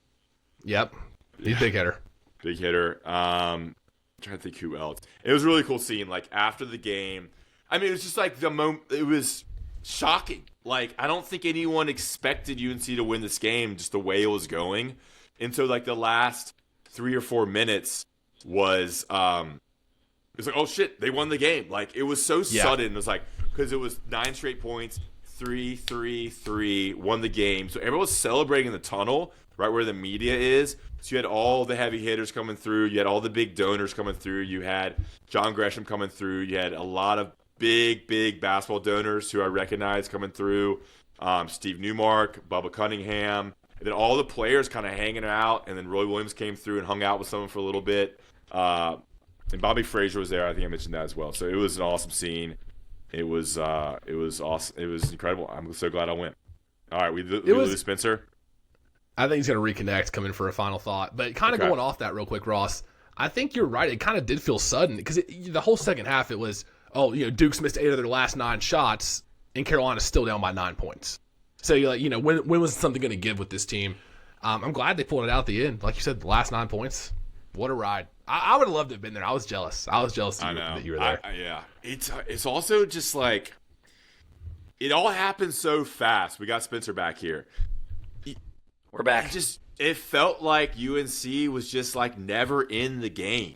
Yep. He's a big hitter. Big hitter. I'm trying to think who else. It was really cool seeing, after the game. I mean, it was just the moment. It was shocking. I don't think anyone expected UNC to win this game just the way it was going. And so, the last 3 or 4 minutes was, it was oh, shit, they won the game. It was so sudden. It was because it was 9 straight points, 3-3-3, won the game. So everyone was celebrating in the tunnel, right where the media is. So you had all the heavy hitters coming through. You had all the big donors coming through. You had John Gresham coming through. You had a lot of big basketball donors who I recognize coming through. Steve Newmark, Bubba Cunningham. And then all the players kind of hanging out. And then Roy Williams came through and hung out with someone for a little bit. And Bobby Frazier was there. I think I mentioned that as well. So it was an awesome scene. It was awesome. It was incredible. I'm so glad I went. All right, we lose Spencer. I think he's going to reconnect, come in for a final thought. But kind of going off that real quick, Ross, I think you're right. It kind of did feel sudden because the whole second half, it was, Duke's missed 8 of their last 9 shots, and Carolina's still down by 9 points. So you're like, when was something going to give with this team? I'm glad they pulled it out at the end. Like you said, the last 9 points. What a ride. I would have loved to have been there. I was jealous. That you were there. Yeah. It's also just like, it all happened so fast. We got Spenser back here. We're back. It felt like UNC was just like never in the game.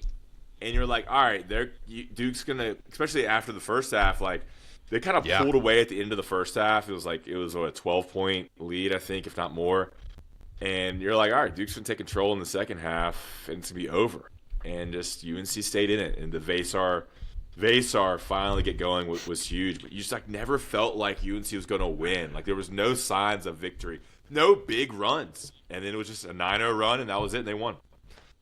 And you're like, all right, Duke's going to, especially after the first half, like they kind of pulled away at the end of the first half. It was a 12-point lead, I think, if not more. And you're like, all right, Duke's going to take control in the second half, and it's going to be over. And just UNC stayed in it. And the Vasar finally get going was huge. But you just like never felt like UNC was going to win. Like there was no signs of victory. No big runs. And then it was just a 9-0 run, and that was it, and they won.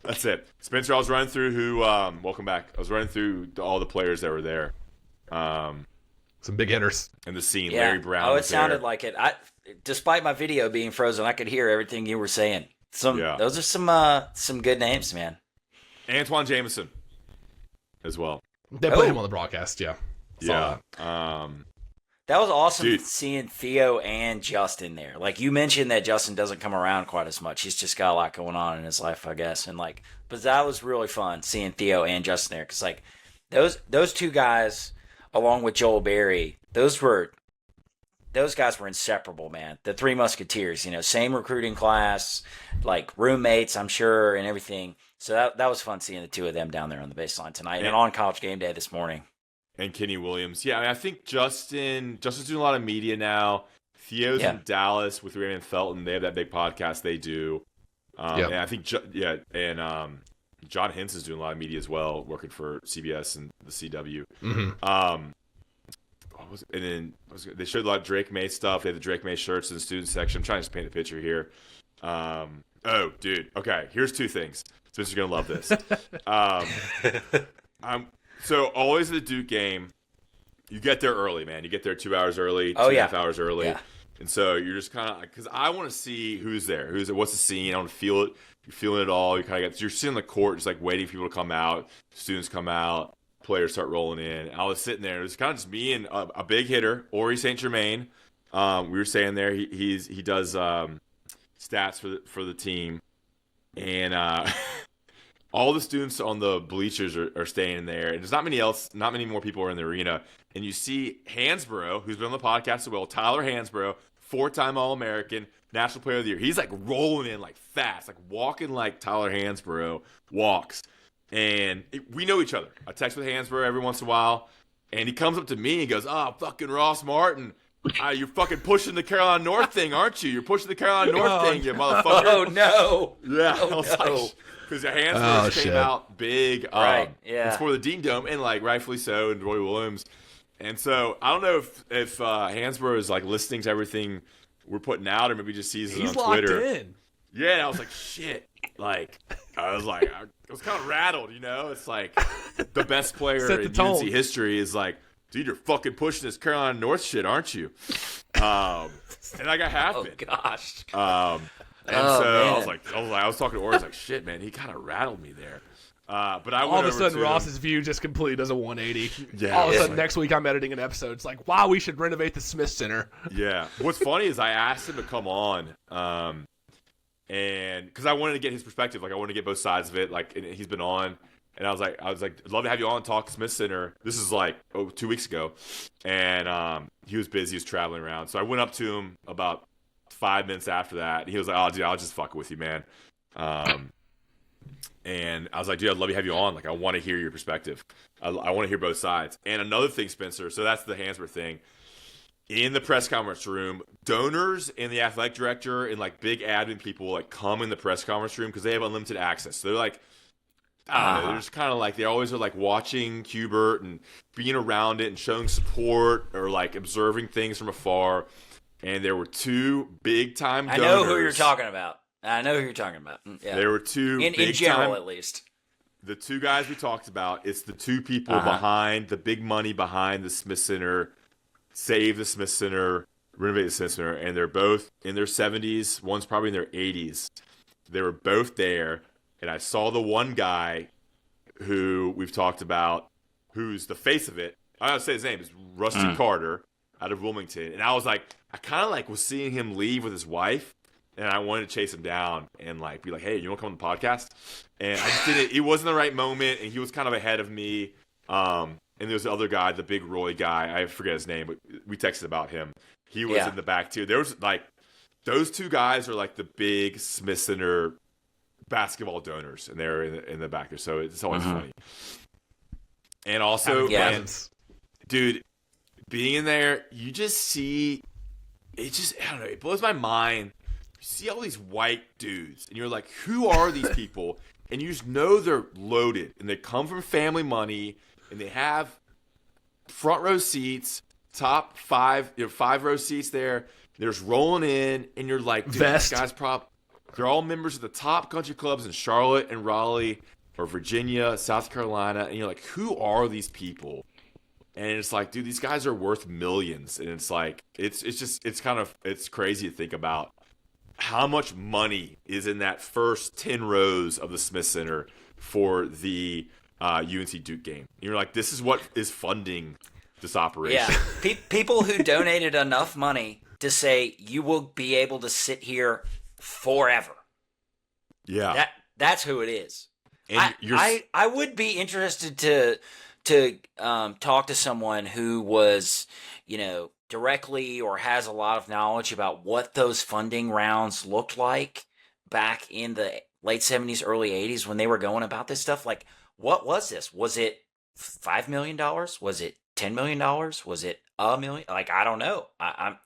That's it. Spenser, I was running through welcome back. I was running through all the players that were there. Some big hitters. And the scene, Larry Brown. Oh, it sounded like it. Despite my video being frozen, I could hear everything you were saying. Those are some good names, man. Antoine Jameson as well. They put him on the broadcast, yeah. Yeah. That was awesome seeing Theo and Justin there. Like you mentioned that Justin doesn't come around quite as much. He's just got a lot going on in his life, I guess. And but that was really fun seeing Theo and Justin there because those two guys, along with Joel Berry, those guys were inseparable, man. The Three Musketeers, same recruiting class, like roommates, I'm sure, and everything. So that was fun seeing the two of them down there on the baseline tonight and on College Game Day this morning. And Kenny Williams. Yeah, I think Justin's doing a lot of media now. Theo's in Dallas with Raymond Felton. They have that big podcast they do. And I think, John Hintz is doing a lot of media as well, working for CBS and the CW. Mm-hmm. They showed a lot of Drake May stuff. They have the Drake May shirts in the student section. I'm trying to just paint a picture here. Oh, dude. Okay, here's 2 things. Spencer's going to love this. So always at the Duke game, you get there early, man. You get there 2 hours early, 2.5 hours early. Yeah. And so you're just kind of, because I want to see who's there. What's the scene? I want to feel it. You're feeling it all. You're sitting on the court just like waiting for people to come out. Students come out. Players start rolling in. I was sitting there. It was kind of just me and a big hitter, Ori St. Germain. We were saying there he does stats for the team, and all the students on the bleachers are staying there. And there's not many more people are in the arena. And you see Hansborough, who's been on the podcast as well, Tyler Hansborough, 4-time All-American, National Player of the Year. He's like rolling in like fast, like walking like Tyler Hansborough walks. And we know each other. I text with Hansborough every once in a while, and he comes up to me and goes, "Oh, fucking Ross Martin, you're fucking pushing the Carolina North thing, aren't you? You're pushing the Carolina North thing, you motherfucker." Oh, no. Yeah. I was like, because Hansborough came out big. Right, yeah. It's for the Dean Dome, and like rightfully so, and Roy Williams. And so I don't know if Hansborough is like listening to everything we're putting out, or maybe just sees it on Twitter. He's locked in. Yeah, and I was like, shit. Like, I was kind of rattled, It's like the best player in UNC history is like, dude, you're fucking pushing this Carolina North shit, aren't you? And I got happened. Oh gosh. I was talking to Ori, I was like, shit, man, he kind of rattled me there. But I all of a sudden Ross's view just completely does a 180. Yeah. All of a sudden next week I'm editing an episode. It's like, wow, we should renovate the Smith Center. Yeah. What's funny is I asked him to come on. And because I wanted to get his perspective, like I wanted to get both sides of it. Like, and he's been on, and I was like, I'd love to have you on and talk Smith Center. This is like 2 weeks ago, and he was busy, he was traveling around. So I went up to him about 5 minutes after that. And he was like, "Oh, dude, I'll just fuck with you, man." And I was like, "Dude, I'd love to have you on. Like, I want to hear your perspective. I want to hear both sides." And another thing, Spenser. So that's the Hansborough thing. In the press conference room, donors and the athletic director and like big admin people like come in the press conference room because they have unlimited access. So they're like, I don't know, they're just kind of like, they always are like watching Hubert and being around it and showing support or like observing things from afar. And there were 2 big time donors. I know who you're talking about. Yeah. There were 2 in general, at least. The 2 guys we talked about, it's the 2 people behind the big money behind the Smith Center. Save the Smith Center, renovate the Smith Center, and they're both in their 70s. One's probably in their 80s. They were both there, and I saw the one guy who we've talked about, who's the face of it. I gotta say his name is Rusty Carter out of Wilmington. And I was like, I kind of like was seeing him leave with his wife, and I wanted to chase him down and like be like, hey, you want to come on the podcast? And I just didn't. It wasn't the right moment, and he was kind of ahead of me. And there's the other guy, the big Roy guy. I forget his name, but we texted about him. He was in the back too. There was like those two guys are like the big Smith Center basketball donors, and they're in the back there. So it's always funny. And also, man, dude, being in there, you just see it. Just I don't know. It blows my mind. You see all these white dudes, and you're like, who are these people? And you just know they're loaded, and they come from family money, and they have front row seats, top 5 row seats there. They're just rolling in, and you're like, dude, these guys they're all members of the top country clubs in Charlotte and Raleigh or Virginia, South Carolina. And you're like, who are these people? And it's like, dude, these guys are worth millions. And it's like, it's crazy to think about how much money is in that first 10 rows of the Smith Center for the UNC Duke game. And you're like, this is what is funding this operation. Yeah, people who donated enough money to say you will be able to sit here forever. Yeah, that's who it is. And I would be interested to talk to someone who was, directly or has a lot of knowledge about what those funding rounds looked like back in the late 70s, early 80s when they were going about this stuff. Like, what was this? Was it $5 million? Was it $10 million? Was it $1 million? Like, I don't know. I'm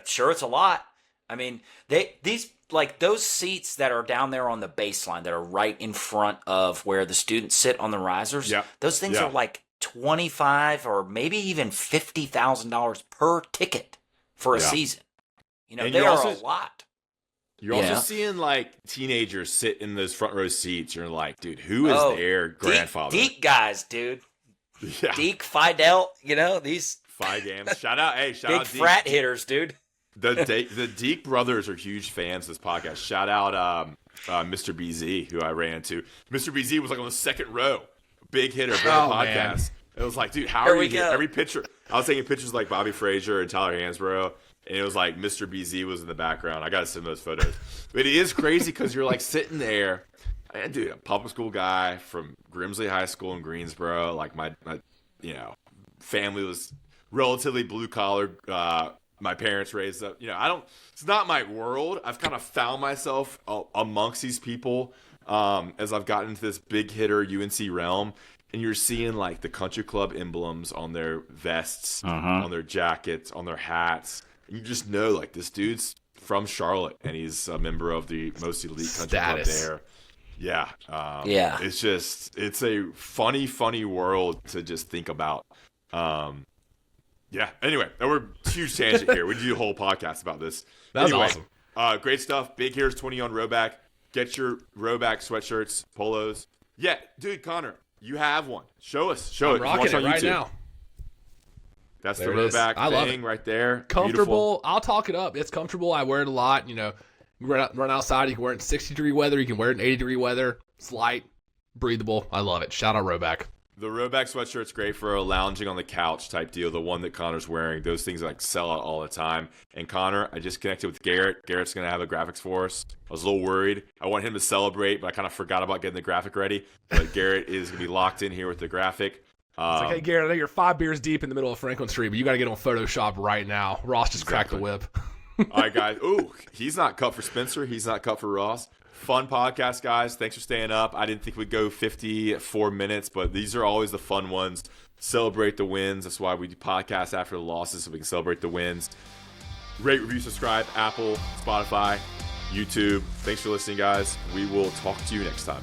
sure it's a lot. I mean, those seats that are down there on the baseline that are right in front of where the students sit on the risers, those things are like $25,000 or maybe even $50,000 per ticket for a season. They are a lot. You're also seeing like teenagers sit in those front row seats. You're like, dude, who is their grandfather? Deke guys, dude. Yeah. Deke, Fidel, these Phi Gams. Shout out big Deke. frat hitters, dude. The Deke brothers are huge fans of this podcast. Shout out Mr. BZ, who I ran into. Mr. BZ was like on the second row. Big hitter, big podcast. Man. It was like, dude, how are you here? Every picture. I was taking pictures like Bobby Frazier and Tyler Hansbrough, and it was like Mr. BZ was in the background. I got to send those photos. But it is crazy because you're like sitting there. And dude, a public school guy from Grimsley High School in Greensboro. Like my family was relatively blue collar. My parents raised up. It's not my world. I've kind of found myself amongst these people as I've gotten into this big hitter UNC realm. And you're seeing like the country club emblems on their vests, on their jackets, on their hats. And you just know like this dude's from Charlotte and he's a member of the most elite country club there. Yeah. It's a funny world to just think about. Anyway, we're huge tangent here. We do a whole podcast about this. That was awesome. Great stuff. Big Here's 20 on Rowback. Get your Rowback sweatshirts, polos. Yeah, dude, Connor, you have one. Show us. I'm rocking it right now. That's there the Rowback thing right there. Comfortable. Beautiful. I'll talk it up. It's comfortable. I wear it a lot. You run outside. You can wear it in 60-degree weather. You can wear it in 80-degree weather. It's light, breathable. I love it. Shout out Rowback. The Rowback sweatshir's great for a lounging on the couch type deal. The one that Connor's wearing, those things like sell out all the time. And Connor, I just connected with Garrett. Garrett's going to have the graphics for us. I was a little worried. I want him to celebrate, but I kind of forgot about getting the graphic ready. But Garrett is going to be locked in here with the graphic. It's like, hey, Garrett, I know you're 5 beers deep in the middle of Franklin Street, but you got to get on Photoshop right now. Ross just cracked the whip. All right, guys. Ooh, he's not cut for Spenser. He's not cut for Ross. Fun podcast, guys. Thanks for staying up. I didn't think we'd go 54 minutes, but these are always the fun ones. Celebrate the wins. That's why we do podcasts after the losses, so we can celebrate the wins. Rate, review, subscribe. Apple, Spotify, YouTube. Thanks for listening, guys. We will talk to you next time.